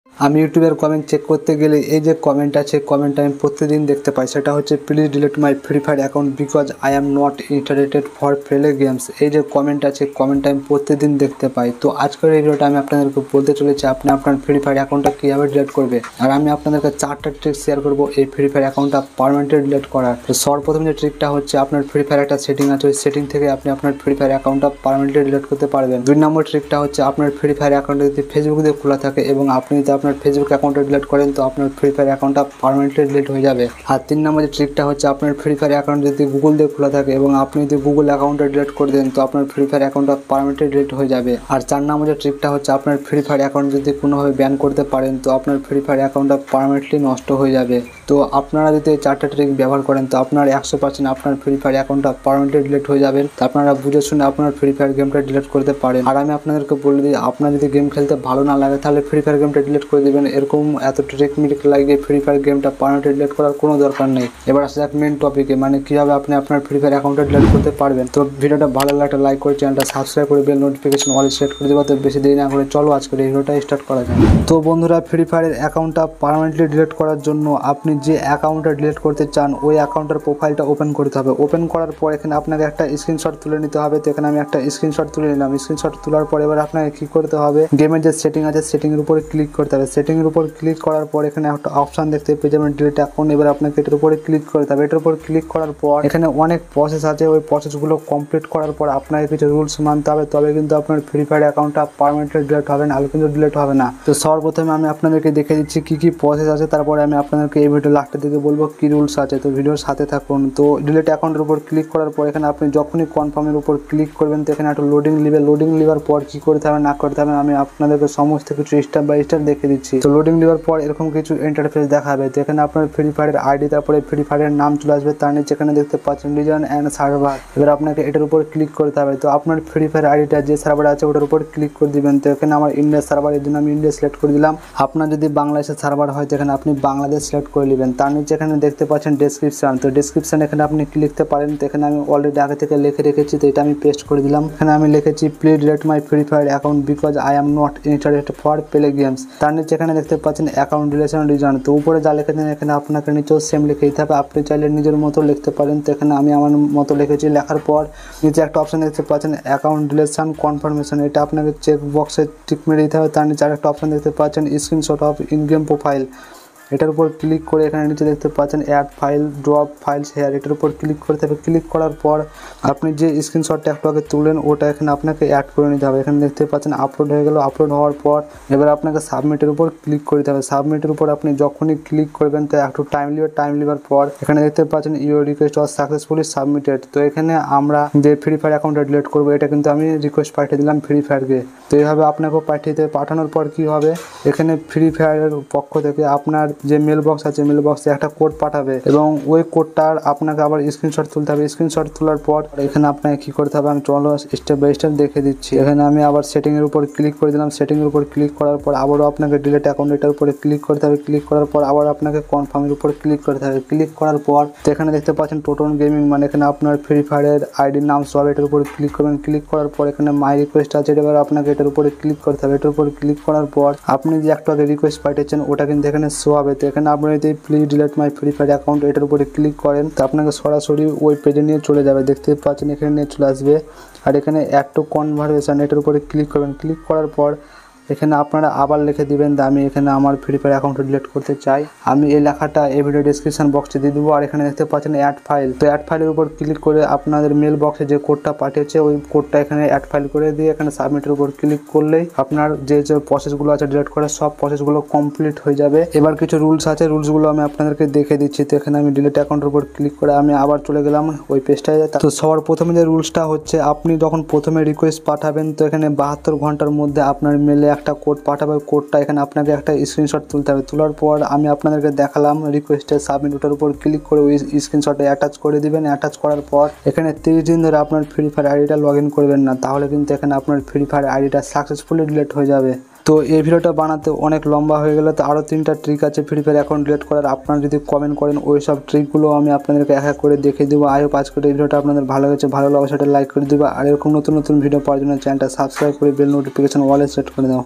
আমি ইউটিউবের comment check করতে গেলে এই যে কমেন্ট আছে, কমেন্ট আমি প্রতিদিন দেখতে পাই। সেটা হচ্ছে please delete my free fire account because I am not interested for play games. এই যে কমেন্ট আছে, কমেন্ট আমি প্রতিদিন দেখতে পাই। তো আজকের এই ভিডিওটা আমি আপনাদেরকে বলতে চলেছি আপনি আপনার ফ্রি ফায়ার অ্যাকাউন্টটা কীভাবে ডিলিট করবে। আর আমি আপনাদেরকে 4টা ট্রিক শেয়ার করবো এই ফ্রি ফায়ার অ্যাকাউন্টটা পার্মানেন্টলি ডিলিট করার। তো সর্বপ্রথম যে ট্রিকটা হচ্ছে আপনার ফ্রি ফায়ার একটা সেটিং আছে, ওই সেটিং থেকে আপনি আপনার ফ্রি ফায়ার অ্যাকাউন্টটা পার্মানেন্টলি ডিলিট করতে পারবেন। 2 নম্বর ট্রিকটা হচ্ছে আপনার ফ্রি ফায়ার অ্যাকাউন্টে যদি ফেসবুক দিয়ে খোলা থাকে এবং আপনি যদি আপনার ফেসবুক অ্যাকাউন্টে ডিলিট করেন তো আপনার ফ্রি ফায়ার অ্যাকাউন্টটা পার্মানেন্টলি ডিলিট হয়ে যাবে। আর 3 নম্বর যে ট্রিকটা হচ্ছে আপনার ফ্রি ফায়ার অ্যাকাউন্ট যদি গুগল দিয়ে খোলা থাকে এবং আপনি যদি গুগল অ্যাকাউন্টটা ডিলিট করে দেন তো আপনার ফ্রি ফায়ার অ্যাকাউন্টটা পার্মানেন্টলি ডিলিট হয়ে যাবে। আর 4 নম্বর যে ট্রিকটা হচ্ছে আপনার ফ্রি ফায়ার অ্যাকাউন্ট যদি কোনোভাবে ব্যান করতে পারেন তো আপনার ফ্রি ফায়ার অ্যাকাউন্টটা পার্মানেন্টলি নষ্ট হয়ে যাবে। তো আপনারা যদি এই 4টা ট্রিক ব্যবহার করেন তো আপনার 100% আপনার ফ্রি ফায়ার অ্যাকাউন্টটা পার্মানেন্টলি ডিলিট হয়ে যাবে। তো আপনারা বুঝে শুনে আপনার ফ্রি ফায়ার গেমটা ডিলিট করতে পারেন। আর আমি আপনাদেরকে বলে দিই, আপনার যদি গেম খেলতে ভালো না লাগে তাহলে ফ্রি ফায়ার গেমটা ডিলিট করে দেবেন। এরকম এত ট্রিক মিটিক লাগিয়ে ফ্রি ফায়ার গেমটা পার্মানেন্টলি ডিলিট করার কোনো দরকার নেই। এবার আসা যাক মেন টপিকে, মানে কীভাবে আপনি আপনার ফ্রি ফায়ার অ্যাকাউন্টটা ডিলিট করতে পারবেন। তো ভিডিওটা ভালো লাগলে একটা লাইক করে চ্যানেলটা সাবস্ক্রাইব করে বেল নোটিফিকেশন অল সেট করে দেবো। তো বেশি দেরি না করে চলো আজকের এই ভিডিওটা স্টার্ট করা যায়। তো বন্ধুরা, ফ্রি ফায়ারের অ্যাকাউন্টটা পার্মানেন্টলি ডিলিট করার জন্য আপনি যে অ্যাকাউন্টটা ডিলিট করতে চান ওই অ্যাকাউন্টের প্রোফাইলটা ওপেন করতে হবে। ওপেন করার পর এখানে আপনাকে একটা স্ক্রিনশট তুলে নিতে হবে। তো এখানে আমি একটা স্ক্রিনশট তুলে নিলাম। স্ক্রিনশট তোলার পর এবার আপনাকে কী করতে হবে, গেমের যে সেটিং আছে সেটিংয়ের উপরে ক্লিক করতে হবে। সেটিংয়ের উপর ক্লিক করার পর এখানে একটা অপশান দেখতে পেয়ে যাবেন ডিলিট অ্যাকাউন্ট। এবার আপনাকে এটার উপরে ক্লিক করতে হবে। এটার উপর ক্লিক করার পর এখানে অনেক প্রসেস আছে, ওই প্রসেসগুলো কমপ্লিট করার পর আপনাকে কিছু রুলস মানতে হবে, তবে কিন্তু আপনার ফ্রি ফায়ার অ্যাকাউন্টটা পার্মানেন্টলি ডিলিট হবে না, আর কিন্তু ডিলিট হবে না। তো সর্বপ্রথমে আমি আপনাদেরকে দেখে দিচ্ছি কী কী প্রসেস আছে, তারপরে আমি আপনাদেরকে এই ভিডিও লাস্টের দিকে বলবো কী রুলস আছে। তো ভিডিওর সাথে থাকুন। তো ডিলিট অ্যাকাউন্টের উপর ক্লিক করার পর এখানে আপনি যখনই কনফার্মের উপর ক্লিক করবেন তো এখানে একটা লোডিং নেবে। লোডিং নেওয়ার পর কী করতে হবে না করতে হবে আমি আপনাদেরকে সমস্ত কিছু স্টেপ বাই স্টেপ দেখে দিচ্ছি। তো লোডিং নেওয়ার পর এরকম কিছু ইন্টারফেস দেখাবে। তো এখানে আপনার ফ্রি ফায়ারের আইডি, তারপরে ফ্রি ফায়ারের নাম চলে আসবে, তার নিচে এখানে দেখতে পাচ্ছেন রিজন অ্যান্ড সার্ভার। এবার আপনাকে এটার উপর ক্লিক করতে হবে। তো আপনার ফ্রি ফায়ার আইডিটা যে সার্ভারে আছে ওটার উপর ক্লিক করে দিবেন। তো এখানে আমার ইন্ডিয়ার সার্ভার, এর জন্য আমি ইন্ডিয়া সিলেক্ট করে দিলাম। আপনার যদি বাংলাদেশের সার্ভার হয় তো এখানে আপনি বাংলাদেশ সিলেক্ট করে নেবেন। তার নিচে এখানে দেখতে পাচ্ছেন ডেসক্রিপশন। তো ডেসক্রিপশন এখানে আপনি কি লিখতে পারেন, তো এখানে আমি অলরেডি আগে থেকে লিখে রেখেছি, তো এটা আমি পেস্ট করে দিলাম। এখানে আমি লিখেছি please delete my free fire account because I am not interested for play games. তার নিচে এখানে দেখতে পাচ্ছেন অ্যাকাউন্ট ডিলিশন রিজন। তো উপরে যা লিখেছেন এখানে আপনাকে নিচেও সেম লিখে দিতে হবে। আপনি চাইলে নিজের মতো লিখতে পারেন। তো এখানে আমি আমার মতো লিখেছি। লেখার পর নিচে একটা অপশন দেখতে পাচ্ছেন অ্যাকাউন্ট ডিলিশন কনফার্মেশন, এটা আপনাকে চেক বক্সে টিক মেরে দিতে হবে। তার নিচে আরেকটা অপশন দেখতে পাচ্ছেন screenshot of in game profile, এটার উপর ক্লিক করে এখানে নিচে দেখতে পাচ্ছেন add file drop files here, এটার উপর ক্লিক করতে হবে। ক্লিক করার পর আপনি যে স্ক্রিনশটটা একটু আগে তুললেন ওটা এখানে আপনাকে অ্যাড করে নিতে হবে। এখানে দেখতে পাচ্ছেন আপলোড হয়ে গেল। আপলোড হওয়ার পর এবার আপনাকে সাবমিটের উপর ক্লিক করে দিতে হবে। সাবমিটের উপর আপনি যখনই ক্লিক করবেন তো একটু টাইম নেবার পর এখানে দেখতে পাচ্ছেন your request was successfully submitted. তো এখানে আমরা যে ফ্রি ফায়ার অ্যাকাউন্টটা ডিলিট করবো এটা কিন্তু আমি রিকোয়েস্ট পাঠিয়ে দিলাম ফ্রি ফায়ারকে। তো এইভাবে আপনাকেও পাঠানোর পর কি হবে, এখানে ফ্রি ফায়ারের পক্ষ থেকে আপনার যে মেল বক্স আছে মেল বক্সে একটা কোড পাঠাবে এবং ওই কোডটার আপনাকে আবার স্ক্রিনশট তুলতে হবে। স্ক্রিনশট তোলার পর এখানে আপনাকে কী করতে হবে আমি চলো স্টেপ বাই স্টেপ দেখে দিচ্ছি। এখানে আমি আবার সেটিংয়ের উপর ক্লিক করে দিলাম। সেটিংয়ের উপর ক্লিক করার পর আবারও আপনাকে ডিলিট অ্যাকাউন্ট এটার উপরে ক্লিক করতে হবে। ক্লিক করার পর আবার আপনাকে কনফার্মের উপর ক্লিক করতে হবে। ক্লিক করার পর তো এখানে দেখতে পাচ্ছেন টোটন গেমিং, মানে এখানে আপনার ফ্রি ফায়ারের আইডির নাম সব এটার উপরে ক্লিক করবেন। ক্লিক করার পর এখানে মাই রিকোয়েস্ট আছে, এবার আপনাকে এটার উপরে ক্লিক করতে হবে। এটার উপরে ক্লিক করার পর আপনি যে একটু আগে রিকোয়েস্ট পাঠিয়েছেন ওটা কিন্তু এখানে শো হবে। তো এখানে আপনি যদি please delete my free fire account এটার উপরে ক্লিক করেন তো আপনাকে সরাসরি ওই পেজে নিয়ে চলে যাবে। দেখতে পাচ্ছেন এখানে নিয়ে চলে আসবে। আর এখানে অ্যাড টু কনভারসেশন এটার উপরে ক্লিক করবেন। ক্লিক করার পর এখানে আপনারা আবার লিখে দিবেন যে আমি এখানে আমার ফ্রি ফায়ার অ্যাকাউন্ট ডিলিট করতে চাই। আমি এই লেখাটা এই ভিডিও ডিসক্রিপশন বক্সে দিয়ে দেবো। আর এখানে দেখতে পাচ্ছেন অ্যাড ফাইল। তো অ্যাড ফাইলের উপর ক্লিক করে আপনাদের মেল বক্সে যে কোডটা পাঠিয়েছে ওই কোডটা এখানে অ্যাড ফাইল করে দিয়ে এখানে সাবমিটের উপর ক্লিক করলেই আপনার যে প্রসেসগুলো আছে ডিলিট করার সব প্রসেসগুলো কমপ্লিট হয়ে যাবে। এবার কিছু রুলস আছে, রুলসগুলো আমি আপনাদেরকে দেখে দিচ্ছি। তো এখানে আমি ডিলিট অ্যাকাউন্টের উপর ক্লিক করে আমি আবার চলে গেলাম ওই পেজটায়। তো সবার প্রথমে যে রুলসটা হচ্ছে আপনি যখন প্রথমে রিকোয়েস্ট পাঠাবেন তো এখানে 72 ঘন্টার মধ্যে আপনার মেলে একটা কোড পাঠাবে। কোডটা এখানে আপনাকে একটা স্ক্রিনশট তুলতে হবে। তোলার পর আমি আপনাদেরকে দেখালাম রিকোয়েস্টের সাবমিট, ওটার উপর ক্লিক করে ওই স্ক্রিনশটে অ্যাটাচ করে দিবেন। অ্যাটাচ করার পর এখানে 30 দিন ধরে আপনার ফ্রি ফায়ার আইডিটা লগ ইন করবেন না, তাহলে কিন্তু এখানে আপনার ফ্রি ফায়ার আইডিটা সাকসেসফুলি ডিলিট হয়ে যাবে। তো এই ভিডিওটা বানাতে অনেক লম্বা হয়ে গেলে তো আরও 3টা ট্রিক আছে ফ্রি ফায়ার অ্যাকাউন্ট ডিলিট করার। আপনারা যদি কমেন্ট করেন ওই সব ট্রিকগুলো আমি আপনাদেরকে এক এক করে দেখে দেবো। আই হোপ আজকের এই ভিডিওটা আপনাদের ভালো হয়েছে, ভালো লাগলে সেটা লাইক করে দেবো। আর এরকম নতুন নতুন ভিডিও পাওয়ার জন্য চ্যানেলটা সাবস্ক্রাইব করে বেল নোটিফিকেশন অলে সেট করে দাও।